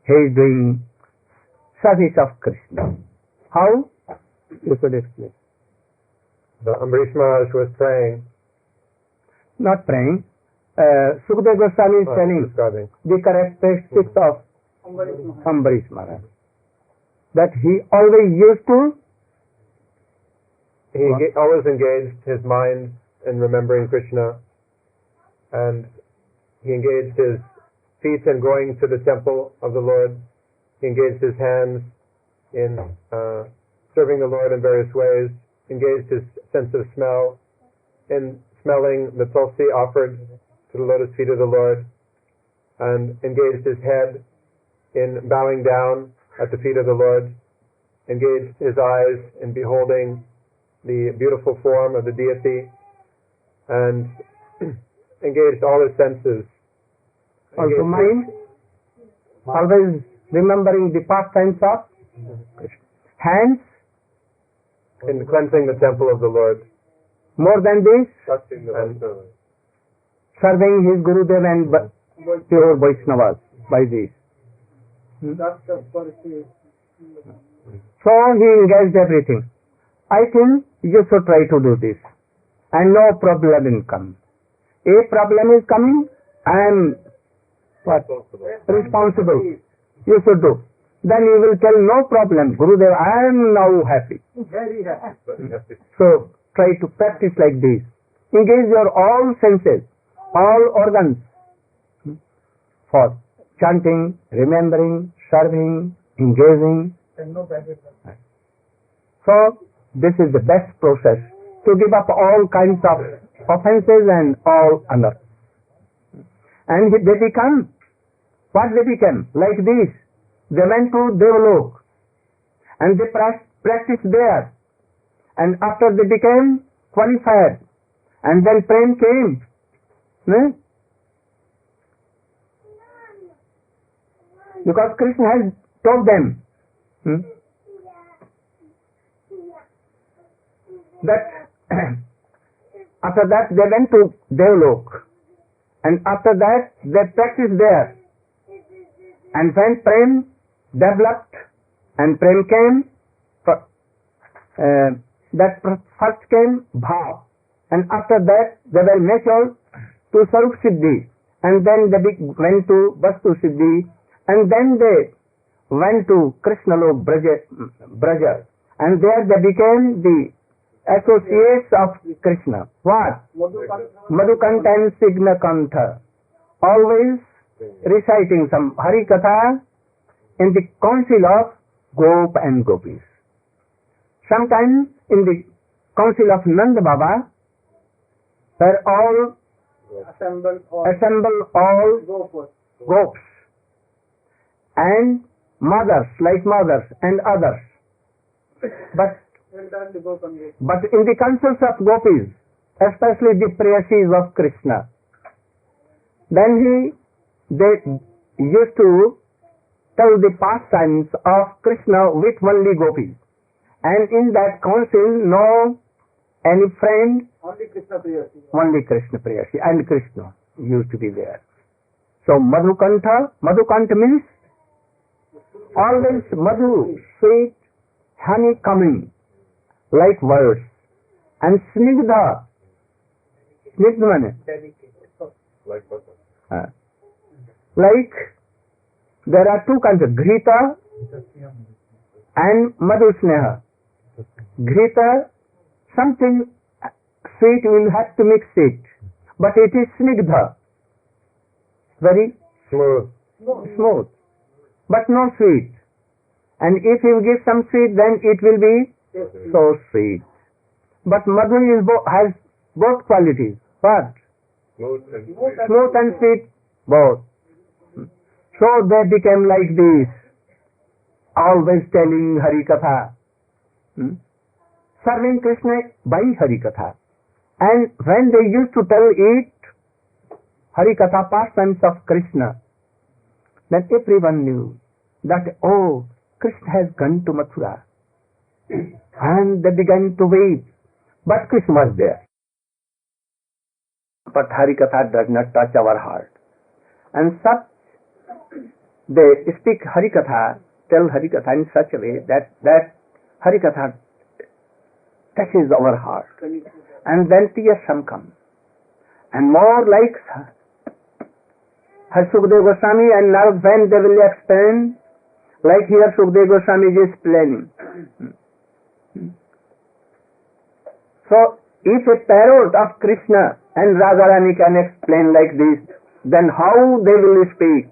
he is doing service of Krishna. How? You could explain. The Amrish Maharaj was praying. Not praying. Sukadeva Goswami is telling describing the characteristics of Amrish Maharaj. That he always used to... He always engaged his mind in remembering Krishna, and he engaged his feet in going to the temple of the Lord. He engaged his hands in serving the Lord in various ways, engaged his sense of smell in smelling the tulsi offered to the lotus feet of the Lord, and engaged his head in bowing down at the feet of the Lord, engaged his eyes in beholding the beautiful form of the deity, and engaged all his senses. Also mind, always remembering the pastimes of hands, in cleansing the temple of the Lord. More than this, serving his Gurudev and pure Vaisnavas by this. So he engaged everything. I think you should try to do this, and no problem will come. A problem is coming, I am responsible. You should do. Then you will tell no problem. Gurudev, I am now happy. Very happy. So try to practice like this. Engage your all senses, all organs for chanting, remembering, serving, engaging. And no bad. So this is the best process to give up all kinds of offenses and all others. And they become, what they became? Like this. They went to Devalok and they practiced there. And after they became qualified, and then Prem came. Because Krishna has told them that after that they went to Devalok, and after that they practiced there. And when Prem developed and Prem came, that first came Bhav, and after that they were matured to Sarup Siddhi, and then they went to Vastu Siddhi, and then they went to Krishna Lok Braja, and there they became the associates of Krishna. What? Madhukanta and Signakanta, always reciting some Harikatha in the council of Gop and Gopis. Sometimes in the council of Nanda Baba, where all assemble all Gops and mothers, like mothers and others. But in the councils of Gopis, especially the Preyasis of Krishna, then they used to tell the pastimes of Krishna with only Gopis. And in that council, no any friend, only Krishna Priyasi, and Krishna used to be there. So Madhukanta means always Madhu, sweet, honey coming, like words. And Snigdha, like there are two kinds of Ghrita and Madhu Sneha. Ghrita, something sweet, you will have to mix it, but it is Snigdha, very smooth, but no sweet. And if you give some sweet, then it will be so sweet. But Madhu has both qualities. What? Smooth and sweet, both. So they became like this, always telling Harikatha, serving Krishna by Harikatha. And when they used to tell it, Harikatha pastimes of Krishna, then everyone knew that, oh, Krishna has gone to Mathura. And they began to weep. But Krishna was there. But Harikatha does not touch our heart. And such they speak Harikatha, tell Harikatha in such a way that Harikatha touches our heart. And then tears some come. And more like her Sukadeva Goswami, and now when they will explain, like here Sukadeva Goswami is explaining. So, if a parrot of Krishna and Radharani can explain like this, then how they will speak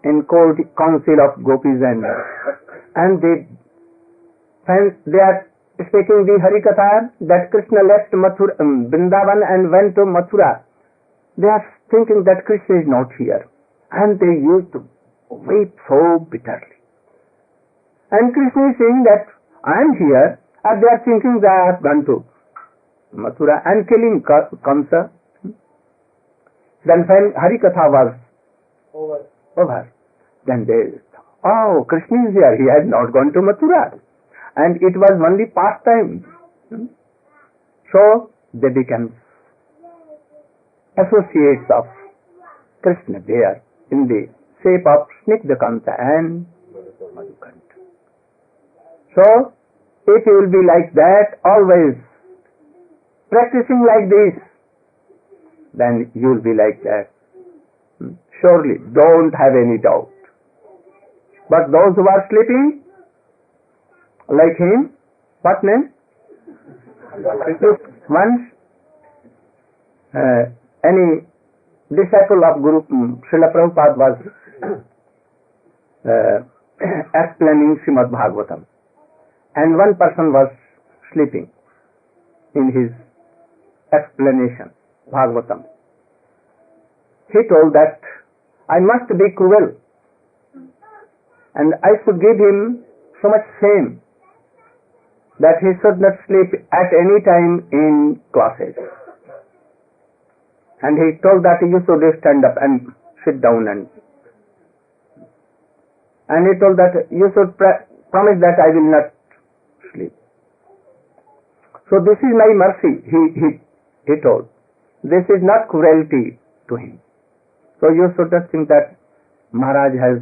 in council of gopis and they are speaking the Harikatha that Krishna left Vrindavan and went to Mathura. They are thinking that Krishna is not here, and they used to weep so bitterly. And Krishna is saying that I am here, and they are thinking that I have gone to Mathura and killing Kamsa. Then when Harikatha was over, then they thought, oh, Krishna is here, he has not gone to Mathura. And it was only pastime. So they became associates of Krishna there in the shape of Snigdhakanta and Madhukanta. So if you will be like that, always practicing like this, then you will be like that. Surely, don't have any doubt. But those who are sleeping, like him, what name? Once any disciple of Guru Srila Prabhupada was explaining Srimad Bhagavatam, and one person was sleeping in his explanation, Bhagavatam. He told that I must be cruel and I should give him so much shame that he should not sleep at any time in classes. And he told that you should stand up and sit down, and he told that you should promise that I will not sleep. So this is my mercy, he told. This is not cruelty to him. So you should not think that Maharaj has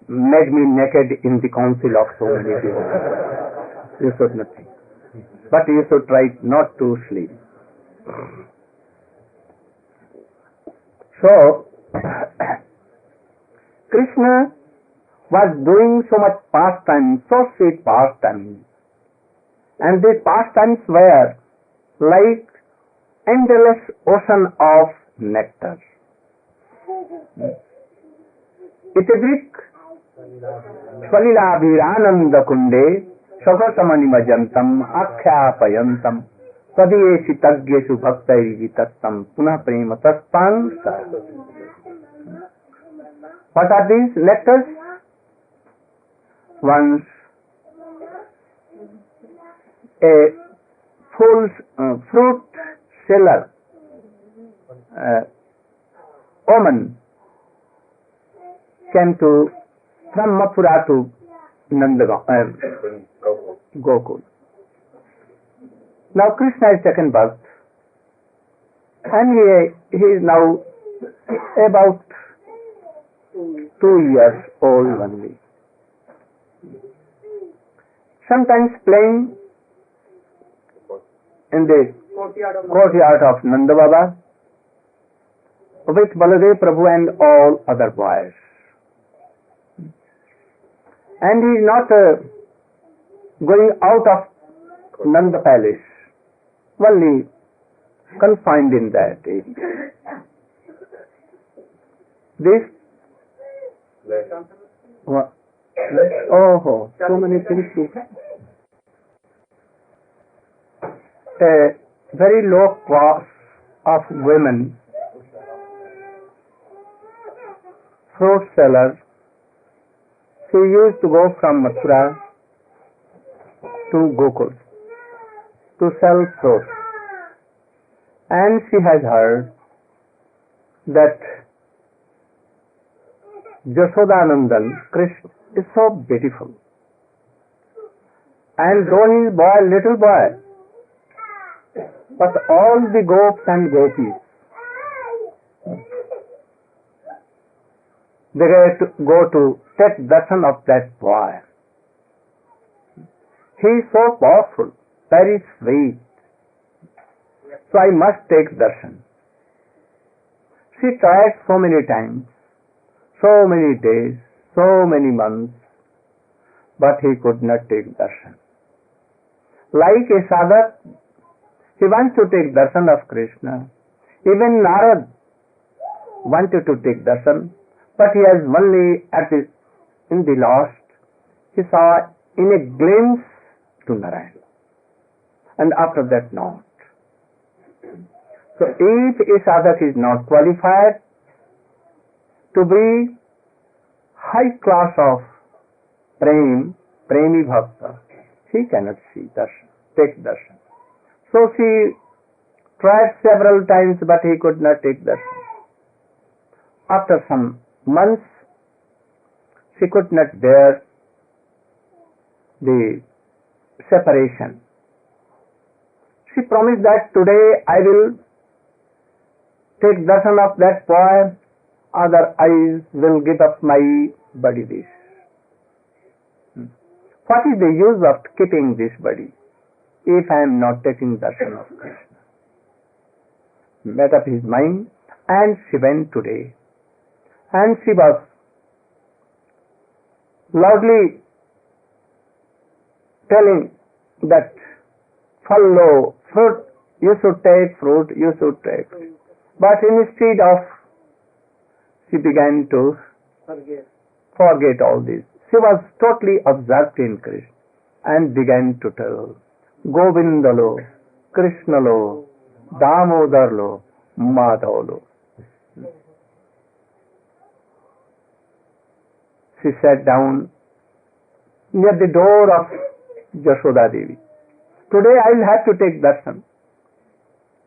made me naked in the council of so many people. You should not think. But you should try not to sleep. So, Krishna was doing so much pastime, so sweet pastime. And these pastimes were like endless ocean of nectar. Itadrik Swalilavirananda kunde Sagasamanimajantam Akyapayantam Tadiyeshi Tagyesu Bhaktairijitastam Punah Prema Taspang. What are these nectars? Once a fruit seller woman came from Mathura to Gokul. Now Krishna has taken birth, and he is now about 2 years old only. Sometimes playing in the courtyard of Nanda Baba with Baladev Prabhu and all other boys. And he is not going out of Nanda Palace, only confined in that area. This so many things to a very low class of women, fruit sellers. She used to go from Mathura to Gokul to sell fruit. And she has heard that Jashodanandan, Krishna, is so beautiful. And though he is little boy, but all the gopis and gopis they had to go to take darshan of that boy. He is so powerful, very sweet. So I must take darshan. She tried so many times, so many days, so many months, but he could not take darshan. Like a sadhak, he wants to take darshan of Krishna. Even Narad wanted to take darshan, but he has only in the last, he saw in a glimpse to Narayan. And after that, not. So if a sadhak is not qualified to be high class of premi bhakta, he cannot see darshan, take darshan. So she tried several times, but he could not take darshan. After some months, she could not bear the separation. She promised that today I will take darshan of that boy, other I will give up my body this. What is the use of keeping this body if I am not taking darshan of Krishna? Made up his mind, and she went today. And she was loudly telling that follow fruit, you should take fruit, you should take. But instead of, she began to forget all this. She was totally absorbed in Krishna and began to tell, Govindalo, Krishnalo, Damodarlo, Madhavalo. She sat down near the door of Jashoda Devi. Today I will have to take darshan.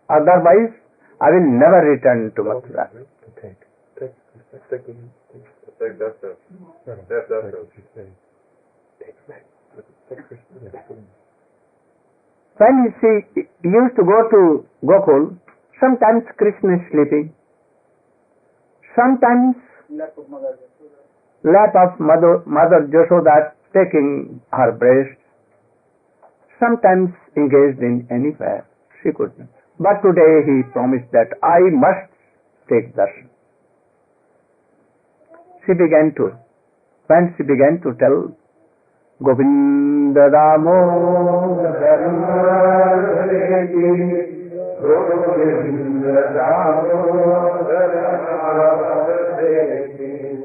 Otherwise, I will never return to Mathura. Take darshan. Take darshan. When she used to go to Gokul, sometimes Krishna is sleeping, sometimes lap of Mother Jashoda taking her breast, sometimes engaged in any affair. She could not. But today he promised that I must take darshan. When she began to tell Govinda Damo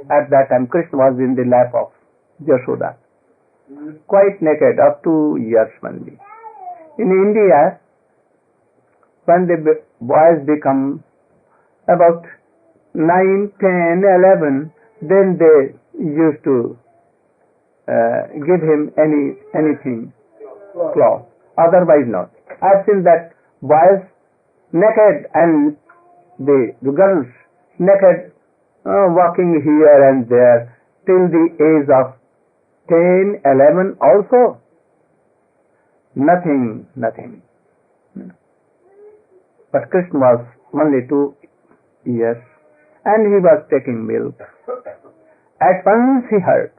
at that time Krishna was in the lap of Jashoda, quite naked, up to years only. In India, when the boys become about 9, 10, 11, then they used to give him anything, cloth, otherwise not. I've seen that boys naked and the girls naked, walking here and there till the age of 10, 11 also. Nothing. But Krishna was only 2 years and he was taking milk. At once he heard.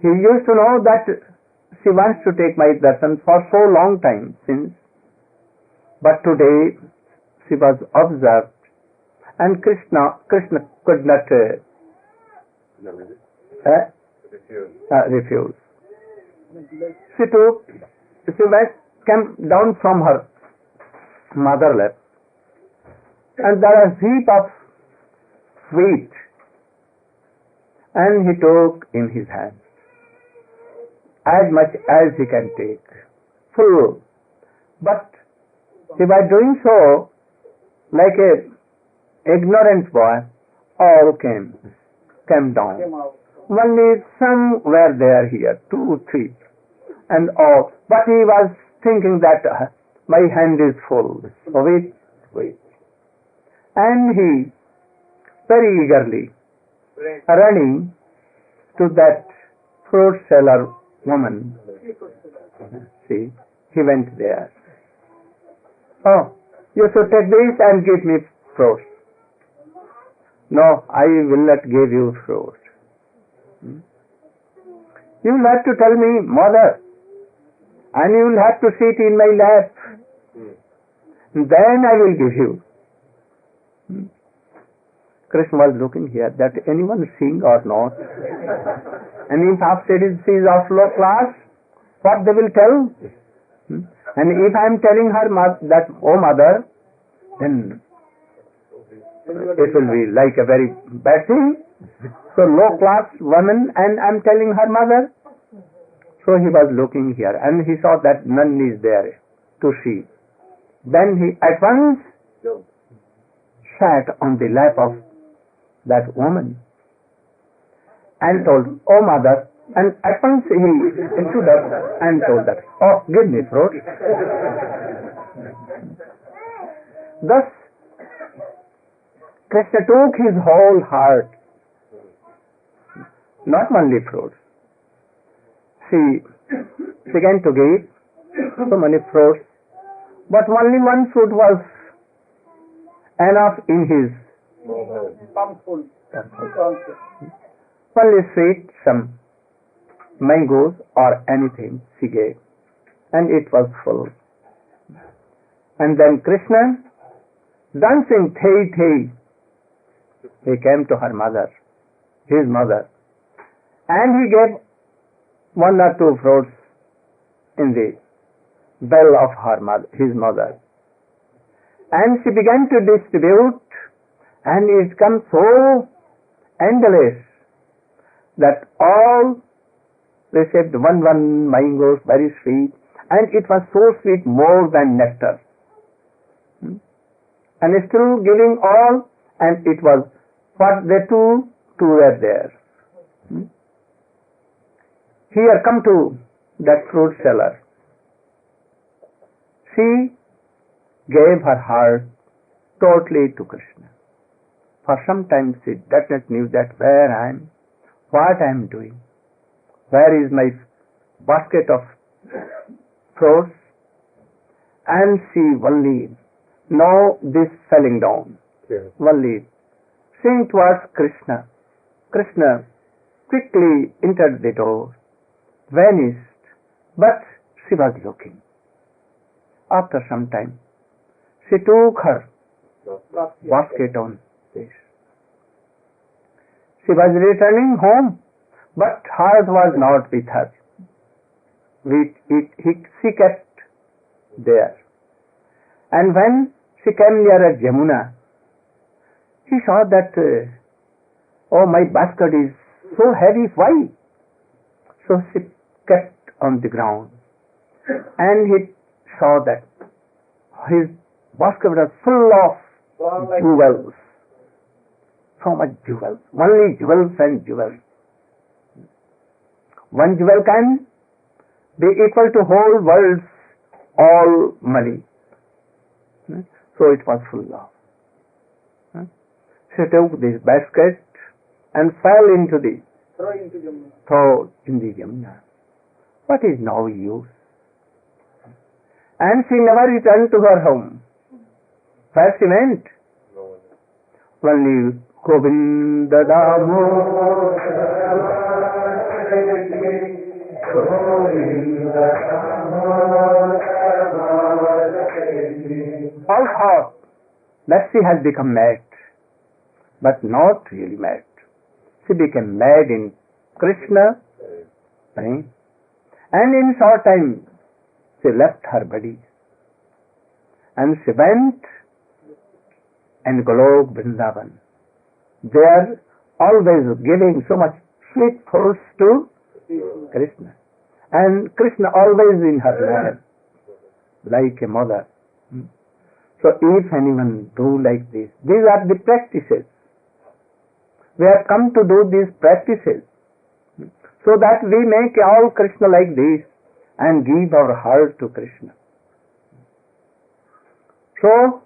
He used to know that she wants to take my darshan for so long time since. But today she was observed and Krishna could not refuse. She came down from her mother lap and there was a heap of wheat and he took in his hand as much as he can take, full. But he by doing so, like a ignorant boy, all came down. Only some were there here, 2, 3, and all. But he was thinking that my hand is full. Wait. And he very eagerly running to that fruit seller woman. See, he went there. Oh, you should take this and give me fruits. No, I will not give you fruit. You will have to tell me, mother, and you will have to sit in my lap. Then I will give you. Krishna was looking here that anyone seeing or not. And if after she is of low class, what they will tell? And if I am telling her that, oh mother, then it will be like a very bad thing. So low class woman, and I am telling her mother. So he was looking here and he saw that none is there to see. Then he at once sat on the lap of that woman and told, oh mother, and at once he stood up and told that, oh, give me fruit. Thus, Krishna took his whole heart, not only fruits. She began to give so many fruits, but only one fruit was enough in his only sweet, some mangoes or anything she gave, and it was full. And then Krishna, dancing Thei, he came to her mother, his mother, and he gave one or two fruits in the bell of her mother, his mother. And she began to distribute, and it comes so endless that all received one mangoes, very sweet, and it was so sweet more than nectar. And still giving all, and it was what they two were there. Here come to that fruit seller. She gave her heart totally to Krishna. For some time she did not knew that where I am, what I am doing, where is my basket of fruits, and she only know this falling down, only seeing towards Krishna. Krishna quickly entered the door, vanished, but she was looking. After some time, she took her basket on this. She was returning home, but heart was not with her. She kept there. And when she came near Jamuna, she saw that, oh, my basket is so heavy, why? So she kept on the ground, and he saw that his basket was full of jewels, so much jewels, only jewels and jewels. One jewel can be equal to whole world's all money. So it was full of. She took this basket and fell into the throw in the Yamuna. What is now use? And she never returned to her home. Where she went? Only Govinda Damodara. All thought that she has become mad, but not really mad. She became mad in Krishna, and in short time she left her body and she went and Golok Vrindavan. There always giving so much sweet fruits to Krishna, and Krishna always in her lap like a mother. So if anyone do like this, these are the practices. We have come to do these practices so that we make all Krishna like this and give our heart to Krishna. So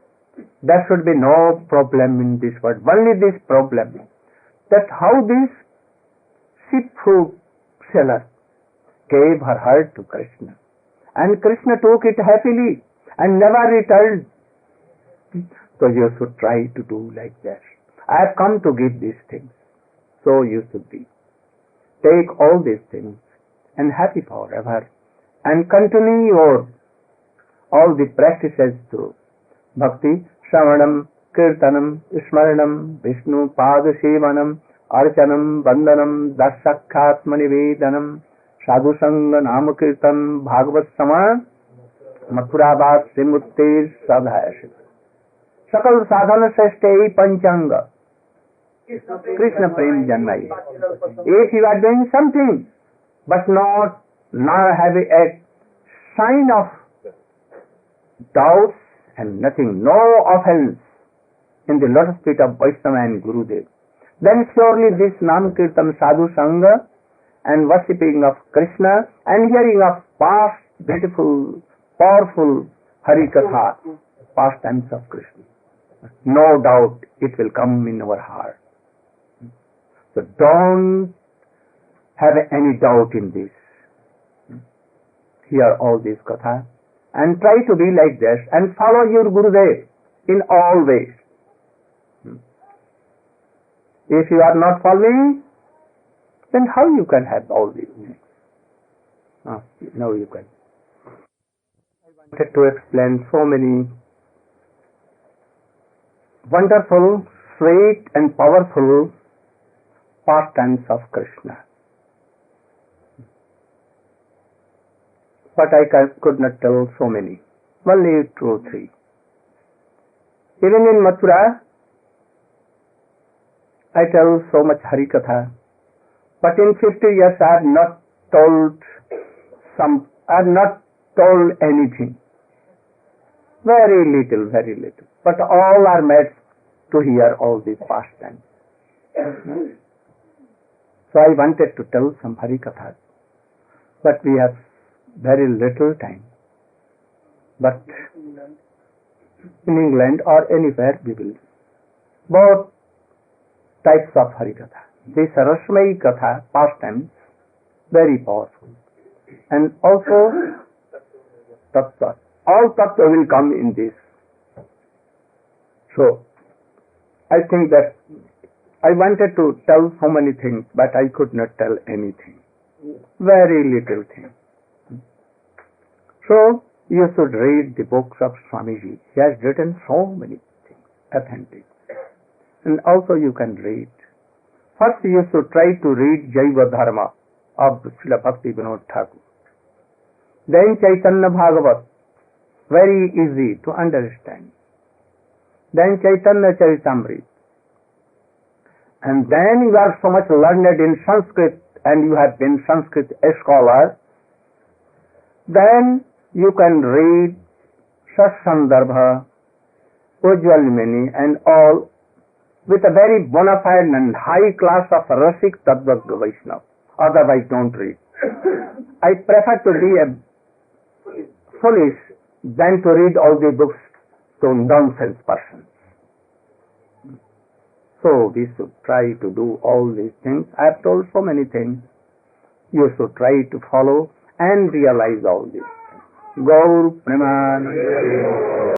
there should be no problem in this world. Only this problem, that how this sheep fruit seller gave her heart to Krishna, and Krishna took it happily and never returned. So you should try to do like that. I have come to give these things. So you should be. Take all these things and happy forever and continue your all the practices through bhakti, shravanam, kirtanam, smaranam, Vishnu pada sevanam, archanam, vandanam, dasakhatma nivedanam, sadhu sangha nama kirtan, bhagavat sama, mathurabhat srimuttir sadhaya. Sakal sadhana sastei panchanga, Krishna prem janmai. If you are doing something but not having a sign of doubts and nothing, no offense in the lotus feet of Vaishnava and Gurudev, then surely this Nam Kirtan Sadhu Sangha and worshipping of Krishna and hearing of past beautiful, powerful Harikatha, pastimes of Krishna, no doubt it will come in our heart. So don't have any doubt in this. Hear all these katha and try to be like this and follow your Gurudev in all ways. If you are not following, then how you can have all these things? No, you can. I wanted to explain so many wonderful, sweet and powerful pastimes of Krishna. But I could not tell so many. Only 2 or 3. Even in Mathura, I tell so much Harikatha. But in 50 years I have not told anything. Very little. But all are made to hear all these pastimes. So I wanted to tell some Harikathas. But we have very little time. But in England or anywhere we will. Both types of Harikatha. This Rasmayi Katha, pastime, very powerful. And also Tattva. All Tattva will come in this. So, I think that I wanted to tell so many things, but I could not tell anything. Very little thing. So, you should read the books of Swamiji. He has written so many things, authentic. And also you can read. First you should try to read Jaiva Dharma of Srila Bhakti Vinod Thakur. Then Chaitanya Bhagavat, very easy to understand. Then Chaitanya Charitamrita. And then you are so much learned in Sanskrit and you have been Sanskrit scholar. Then you can read Satsandarbha, Ujjwal and all with a very bona fide and high class of Rasika Vaisnavas. Otherwise don't read. I prefer to be a foolish than to read all the books to nonsense persons. So we should try to do all these things. I have told so many things. You should try to follow and realize all this. Gaur Premanand.